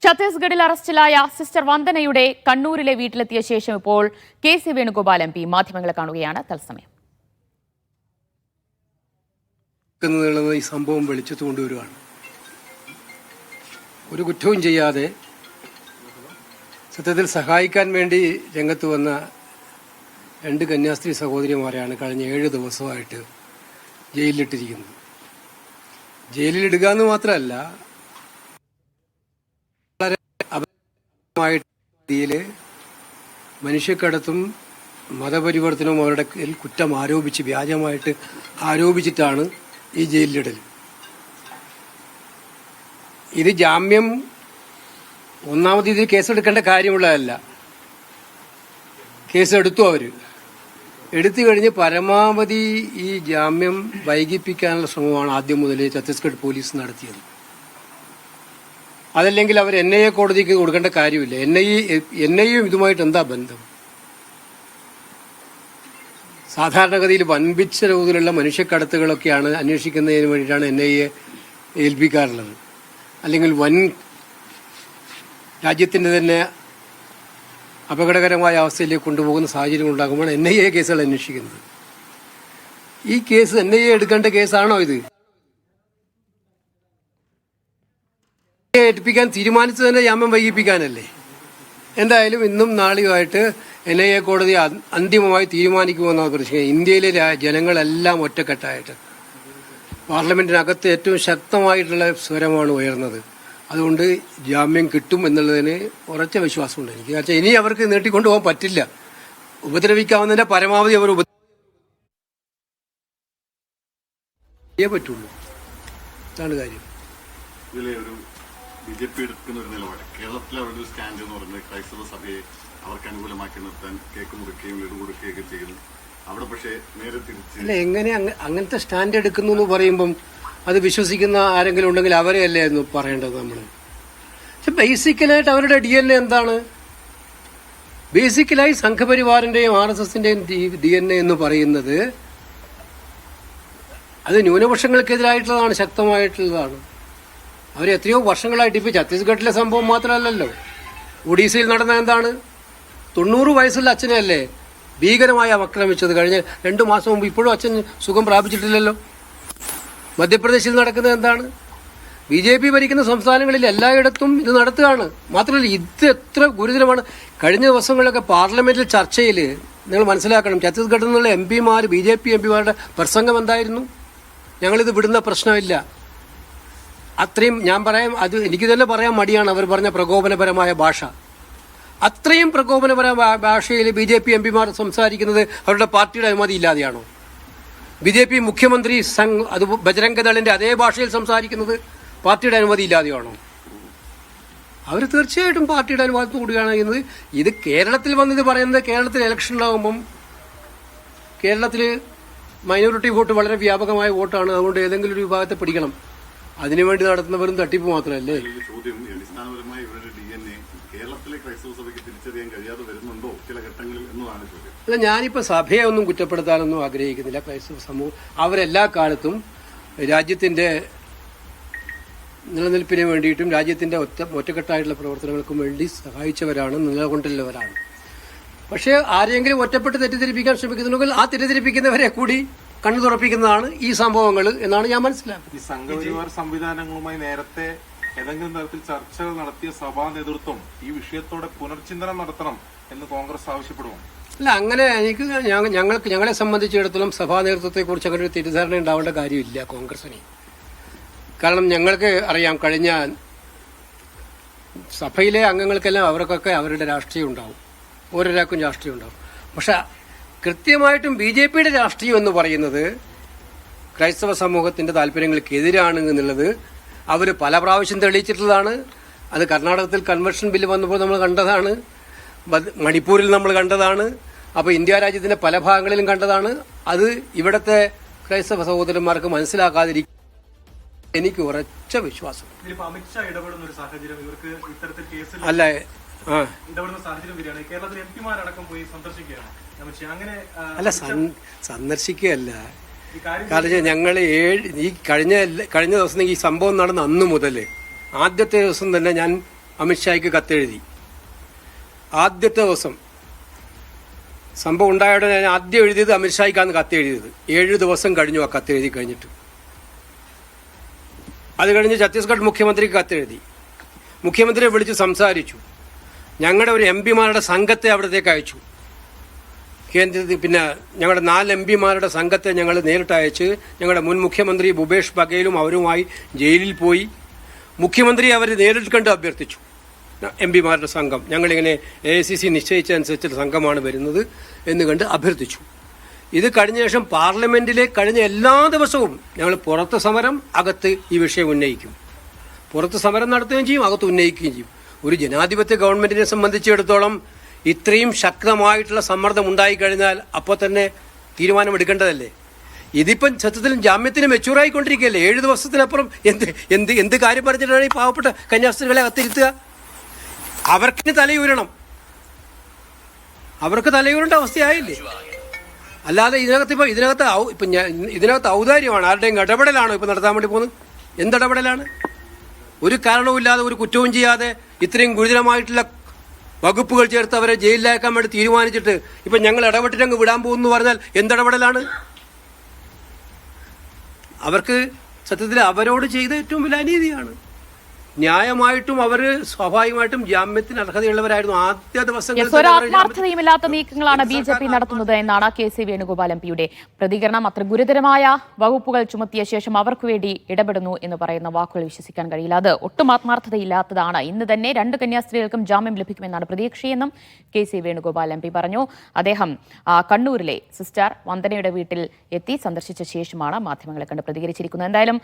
ഛത്തീസ്ഗഡിൽ അറസ്റ്റിലായ സിസ്റ്റർ വന്ദനയുടെ കണ്ണൂരിലെ വീട്ടിലെത്തിയ ശേഷം ഇപ്പോൾ കെ.സി. വേണുഗോപാൽ എം.പി മാധ്യമങ്ങളെ കാണുകയാണ്. തത്സമയം ഈ സംഭവം വെളിച്ചത്ത് കൊണ്ടുവരുവാണ്. ഒരു കുറ്റവും ചെയ്യാതെ സത്യത്തിൽ സഹായിക്കാൻ വേണ്ടി രംഗത്ത് വന്ന രണ്ട് കന്യാസ്ത്രീ സഹോദരിമാരെയാണ് കഴിഞ്ഞ 7 ദിവസമായിട്ട് ജയിലിലിട്ടിരിക്കുന്നത്. ജയിലിലിടുക എന്ന് മാത്രമല്ല, വളരെ അപകടമായ രീതിയിൽ മനുഷ്യക്കടത്തും മതപരിവർത്തനവും അവരുടെ കുറ്റം ആരോപിച്ച് വ്യാജമായിട്ട് ആരോപിച്ചിട്ടാണ് ഈ ജയിലിലിടൽ. ഇത് ജാമ്യം ഒന്നാമത് ഇത് കേസെടുക്കേണ്ട കാര്യമുള്ളതല്ല. കേസെടുത്തു. അവർ എടുത്തു കഴിഞ്ഞ് പരമാവധി ഈ ജാമ്യം വൈകിപ്പിക്കാനുള്ള ശ്രമമാണ് ആദ്യം മുതലേ ഛത്തീസ്ഗഡ് പോലീസ് നടത്തിയത്. അതല്ലെങ്കിൽ അവർ NIA കോടതിക്ക് കൊടുക്കേണ്ട കാര്യമില്ല. NIA ഇതുമായിട്ട് എന്താ ബന്ധം? സാധാരണഗതിയിൽ വൻപിച്ച തോതിലുള്ള മനുഷ്യക്കടത്തുകളൊക്കെയാണ് അന്വേഷിക്കുന്നതിന് വേണ്ടിയിട്ടാണ് NIA ഏൽപ്പിക്കാറുള്ളത്. അല്ലെങ്കിൽ വൻ രാജ്യത്തിന്റെ തന്നെ അപകടകരമായ അവസ്ഥയിലേക്ക് കൊണ്ടുപോകുന്ന സാഹചര്യം ഉണ്ടാകുമ്പോൾ NIA കേസുകൾ അന്വേഷിക്കുന്നത്. ഈ കേസ് NIA എടുക്കേണ്ട കേസാണോ ഇത്? ഏൽപ്പിക്കാൻ തീരുമാനിച്ചത് തന്നെ ജാമ്യം വൈകിപ്പിക്കാനല്ലേ? എന്തായാലും ഇന്നും നാളെയുമായിട്ട് NIA കോടതി അന്തിമമായി തീരുമാനിക്കുമെന്നാണ് പ്രതീക്ഷിക്കുന്നത്. ഇന്ത്യയിലെ ജനങ്ങളെല്ലാം ഒറ്റക്കെട്ടായിട്ട് പാർലമെന്റിനകത്ത് ഏറ്റവും ശക്തമായിട്ടുള്ള സ്വരമാണ് ഉയർന്നത്. അതുകൊണ്ട് ജാമ്യം കിട്ടും എന്നുള്ളതിന് ഉറച്ച വിശ്വാസമുണ്ട് എനിക്ക്. കാരണം ഇനി അവർക്ക് നീട്ടിക്കൊണ്ടുപോകാൻ പറ്റില്ല. ഉപദ്രവിക്കാവുന്നതിന്റെ പരമാവധി അവർ പറ്റുള്ളൂ. ഇതാണ് കാര്യം. ഇതിലെ ഒരു BJP എടുക്കുന്ന ഒരു നിലപാട്, കേരളത്തിലെ അവരുടെ ഒരു സ്റ്റാൻഡ് എന്ന് പറയുന്നത് ക്രൈസ്തവ സഭയെ അവർക്ക് അനുകൂലമാക്കി നിർത്താൻ കേക്ക് മുറിക്കുകയും ലഡു കൊടുക്കുകയൊക്കെ ചെയ്യുന്നു. അവിടെ പക്ഷേ നേരെ തിരിച്ച് അല്ല, എങ്ങനെ അങ്ങനത്തെ സ്റ്റാൻഡ് എടുക്കുന്നു എന്ന് പറയുമ്പം അത് വിശ്വസിക്കുന്ന ആരെങ്കിലും ഉണ്ടെങ്കിൽ അവരെ അല്ലേ എന്ന് പറയേണ്ടത് നമ്മൾ. പക്ഷെ ബേസിക്കലായിട്ട് അവരുടെ DNA എന്താണ്? ബേസിക്കലായി സംഘപരിവാറിന്റെയും RSSന്റെയും DNA എന്ന് പറയുന്നത് അത് ന്യൂനപക്ഷങ്ങൾക്കെതിരായിട്ടുള്ളതാണ്, ശക്തമായിട്ടുള്ളതാണ്. അവർ എത്രയോ വർഷങ്ങളായിട്ട് ഇപ്പൊ ഛത്തീസ്ഗഡിലെ സംഭവം മാത്രമല്ലല്ലോ, ഒഡീസയിൽ നടന്ന എന്താണ്? 90 വയസ്സുള്ള അച്ഛനെയല്ലേ ഭീകരമായി ആക്രമിച്ചത് കഴിഞ്ഞ 2 മാസം മുമ്പ്. ഇപ്പോഴും അച്ഛൻ സുഖം പ്രാപിച്ചിട്ടില്ലല്ലോ. മധ്യപ്രദേശിൽ നടക്കുന്നത് എന്താണ്? BJP ഭരിക്കുന്ന സംസ്ഥാനങ്ങളിൽ എല്ലായിടത്തും ഇത് നടത്തുകയാണ്. മാത്രമല്ല, ഇത് എത്ര ഗുരുതരമാണ്. കഴിഞ്ഞ ദിവസങ്ങളിലൊക്കെ പാർലമെന്റിൽ ചർച്ചയിൽ നിങ്ങൾ മനസ്സിലാക്കണം, ഛത്തീസ്ഗഡിൽ നിന്നുള്ള MPമാർ, BJP MPമാരുടെ പ്രസംഗം എന്തായിരുന്നു? ഞങ്ങളിത് വിടുന്ന പ്രശ്നമില്ല. അത്രയും ഞാൻ പറയാം, അത് എനിക്ക് തന്നെ പറയാൻ മടിയാണ് അവർ പറഞ്ഞ പ്രകോപനപരമായ ഭാഷ. അത്രയും പ്രകോപനപരമായ ഭാഷയിൽ BJP MPമാർ സംസാരിക്കുന്നത് അവരുടെ പാർട്ടിയുടെ അനുമതി ഇല്ലാതെയാണോ? BJP മുഖ്യമന്ത്രി അത് ബജരംഗദളിന്റെ അതേ ഭാഷയിൽ സംസാരിക്കുന്നത് പാർട്ടിയുടെ അനുമതി ഇല്ലാതെയാണോ? അവർ തീർച്ചയായിട്ടും പാർട്ടിയുടെ അനുവാദത്തോടു കൂടിയാണ് ചെയ്യുന്നത്. ഇത് കേരളത്തിൽ വന്നത് പറയുന്നത്, കേരളത്തിൽ ഇലക്ഷൻ ഉണ്ടാകുമ്പം കേരളത്തിൽ മൈനോറിറ്റി വോട്ട് വളരെ വ്യാപകമായ വോട്ടാണ്. അതുകൊണ്ട് ഏതെങ്കിലും ഒരു വിഭാഗത്തെ പിടിക്കണം. അതിനുവേണ്ടി നടത്തുന്നവരും തട്ടിപ്പ് മാത്രമല്ലേ? ചോദ്യം അടിസ്ഥാനപരമായി ഇവരുടെ DNA കേരളത്തിലെ ക്രൈസ്തവ സഭയ്ക്ക് തിരിച്ചറിയാൻ കഴിയാതെ വരുന്നുണ്ടോ ചില ഘട്ടങ്ങളിൽ എന്നതാണ് ചോദ്യം. അല്ല, ഞാനിപ്പോൾ സഭയെ ഒന്നും കുറ്റപ്പെടുത്താനൊന്നും ആഗ്രഹിക്കുന്നില്ല. ക്രൈസ്തവ സമൂഹം അവരെല്ലാ കാലത്തും രാജ്യത്തിന്റെ നിലനിൽപ്പിന് വേണ്ടിയിട്ടും രാജ്യത്തിന്റെ ഒറ്റക്കെട്ടായിട്ടുള്ള പ്രവർത്തനങ്ങൾക്കും വേണ്ടി സഹായിച്ചവരാണ്, നിലകൊണ്ടുള്ളവരാണ്. പക്ഷേ ആരെങ്കിലും ഒറ്റപ്പെട്ട് തെറ്റിദ്ധരിപ്പിക്കാൻ ശ്രമിക്കുന്നുണ്ടെങ്കിൽ ആ തെറ്റിദ്ധരിപ്പിക്കുന്നവരെ കൂടി കണ്ണു തുറപ്പിക്കുന്നതാണ് ഈ സംഭവങ്ങൾ എന്നാണ് ഞാൻ മനസ്സിലാക്കുന്നത്. ഈ സംഘപരിവാർ സംവിധാനങ്ങളുമായി നേരത്തെ ഏതെങ്കിലും തരത്തിൽ ചർച്ചകൾ നടത്തിയ സഭാ നേതൃത്വം ഈ വിഷയത്തോടെ പുനർചിന്തനം നടത്തണം എന്ന് കോൺഗ്രസ് ആവശ്യപ്പെടുമോ? അല്ല, അങ്ങനെ ഞങ്ങളെ സംബന്ധിച്ചിടത്തോളം സഭാ നേതൃത്വത്തെക്കുറിച്ച് അങ്ങനെ ഒരു തെറ്റിദ്ധാരണ ഉണ്ടാവേണ്ട കാര്യമില്ല കോൺഗ്രസിന്. കാരണം ഞങ്ങൾക്ക് അറിയാം, കഴിഞ്ഞ സഭയിലെ അംഗങ്ങൾക്കെല്ലാം അവർക്കൊക്കെ അവരുടെ രാഷ്ട്രീയം ഉണ്ടാവും, ഓരോരാൾക്കും രാഷ്ട്രീയം ഉണ്ടാവും. പക്ഷെ കൃത്യമായിട്ടും BJPയുടെ രാഷ്ട്രീയം എന്ന് പറയുന്നത് ക്രൈസ്തവ സമൂഹത്തിന്റെ താല്പര്യങ്ങൾക്കെതിരാണ് എന്നുള്ളത് അവർ പല പ്രാവശ്യം തെളിയിച്ചിട്ടുള്ളതാണ്. അത് കർണാടകത്തിൽ കൺവെർഷൻ ബില്ല് വന്നപ്പോൾ നമ്മൾ കണ്ടതാണ്, മണിപ്പൂരിൽ നമ്മൾ കണ്ടതാണ്, അപ്പോൾ ഇന്ത്യ രാജ്യത്തിന്റെ പല ഭാഗങ്ങളിലും കണ്ടതാണ്. അത് ഇവിടത്തെ ക്രൈസ്തവ സഹോദരന്മാർക്ക് മനസ്സിലാക്കാതിരിക്കും എനിക്ക് ഉറച്ച വിശ്വാസം. അല്ല, അല്ല സന്ദർശിക്കുകയല്ല. കാരണം ഞങ്ങൾ ഈ കഴിഞ്ഞ ദിവസം ഈ സംഭവം നടന്ന അന്ന് മുതൽ ആദ്യത്തെ ദിവസം തന്നെ ഞാൻ അമിത്ഷായ്ക്ക് കത്തെഴുതി. ആദ്യത്തെ ദിവസം സംഭവം ഉണ്ടായോടെ ഞാൻ ആദ്യം എഴുതിയത് അമിത്ഷായ്ക്കാണ് കത്തെഴുതിയത്. 7 ദിവസം കഴിഞ്ഞു ആ കത്തെഴുതി കഴിഞ്ഞിട്ട്. അത് കഴിഞ്ഞ് ഛത്തീസ്ഗഡ് മുഖ്യമന്ത്രിക്ക് കത്തെഴുതി. മുഖ്യമന്ത്രിയെ വിളിച്ച് സംസാരിച്ചു. ഞങ്ങളുടെ ഒരു എംപിമാരുടെ സംഘത്തെ അവിടത്തേക്ക് അയച്ചു. കേന്ദ്രത്തിൽ പിന്നെ ഞങ്ങളുടെ 4 എംപിമാരുടെ സംഘത്തെ ഞങ്ങൾ നേരിട്ട് അയച്ച് ഞങ്ങളുടെ മുൻ മുഖ്യമന്ത്രി ഭൂപേഷ് ബഘേലും അവരുമായി ജയിലിൽ പോയി. മുഖ്യമന്ത്രി അവർ നേരിട്ട് കണ്ട് അഭ്യർത്ഥിച്ചു. എംപിമാരുടെ സംഘം ഞങ്ങളിങ്ങനെ AICC നിശ്ചയിച്ചതനുസരിച്ചുള്ള സംഘമാണ് വരുന്നത് എന്ന് കണ്ട് അഭ്യർത്ഥിച്ചു. ഇത് കഴിഞ്ഞ ശേഷം പാർലമെന്റിലെ കഴിഞ്ഞ എല്ലാ ദിവസവും ഞങ്ങൾ പുറത്ത് സമരം, അകത്ത് ഈ വിഷയം ഉന്നയിക്കും. പുറത്ത് സമരം നടത്തുകയും ചെയ്യും, അകത്ത് ഉന്നയിക്കുകയും ചെയ്യും. ഒരു ജനാധിപത്യ ഗവൺമെന്റിനെ സംബന്ധിച്ചിടത്തോളം ഇത്രയും ശക്തമായിട്ടുള്ള സമ്മർദ്ദം ഉണ്ടായിക്കഴിഞ്ഞാൽ അപ്പോൾ തന്നെ തീരുമാനമെടുക്കേണ്ടതല്ലേ. ഇതിപ്പം സത്യത്തിൽ ജാമ്യത്തിന് മെച്ചൂറായിക്കൊണ്ടിരിക്കുകയല്ലേ. 7 ദിവസത്തിനപ്പുറം എന്ത് കാര്യം പറഞ്ഞിട്ടാണ് ഈ പാവപ്പെട്ട കന്യാസ്ത്രീകളെ അകത്തിരുത്തുക? അവർക്ക് തലയൂരണം, അവർക്ക് തലയൂരേണ്ട അവസ്ഥയായില്ലേ. അല്ലാതെ ഇതിനകത്ത് ഔദാര്യമാണ്, ആരുടെയും ഇടപെടലാണോ ഇപ്പം നടത്താൻ വേണ്ടി പോകുന്നത്? എന്തിടപെടലാണ്? ഒരു കാരണവുമില്ലാതെ ഒരു കുറ്റവും ചെയ്യാതെ ഇത്രയും ഗുരുതരമായിട്ടുള്ള വകുപ്പുകൾ ചേർത്ത് അവരെ ജയിലിലാക്കാൻ വേണ്ടി തീരുമാനിച്ചിട്ട് ഇപ്പം ഞങ്ങൾ ഇടപെട്ടിട്ടങ്ങ് വിടാൻ പോകുന്നു പറഞ്ഞാൽ എന്തിടപെടലാണ്? അവർക്ക് സത്യത്തിൽ അവരോട് ചെയ്ത ഏറ്റവും വലിയ അനീതിയാണ്. ന്യായമായിട്ടും അവർ സ്വാഭാവികമായിട്ടും ജാമ്യത്തിന് അർഹതയുള്ളവരായിരുന്നു ആദ്യ ദിവസങ്ങളിൽ. ആത്മാർത്ഥതയുമില്ലാത്ത നീക്കങ്ങളാണ് BJP നടത്തുന്നത് എന്നാണ് KC വേണുഗോപാൽ MPയുടെ പ്രതികരണം. അത്ര ഗുരുതരമായ വകുപ്പുകൾ ചുമത്തിയ ശേഷം അവർക്ക് വേണ്ടി ഇടപെടുന്നു എന്ന് പറയുന്ന വാക്കുകൾ വിശ്വസിക്കാൻ കഴിയില്ല. അത് ഒട്ടും ആത്മാർത്ഥതയില്ലാത്തതാണ്. ഇന്ന് തന്നെ 2 കന്യാസ്ത്രീകൾക്കും ജാമ്യം ലഭിക്കുമെന്നാണ് പ്രതീക്ഷയെന്നും KC വേണുഗോപാൽ MP പറഞ്ഞു. അദ്ദേഹം കണ്ണൂരിലെ സിസ്റ്റർ വന്ദനയുടെ വീട്ടിൽ എത്തി സന്ദർശിച്ച ശേഷമാണ് മാധ്യമങ്ങളെ കണ്ട് പ്രതികരിച്ചിരിക്കുന്നത്. എന്തായാലും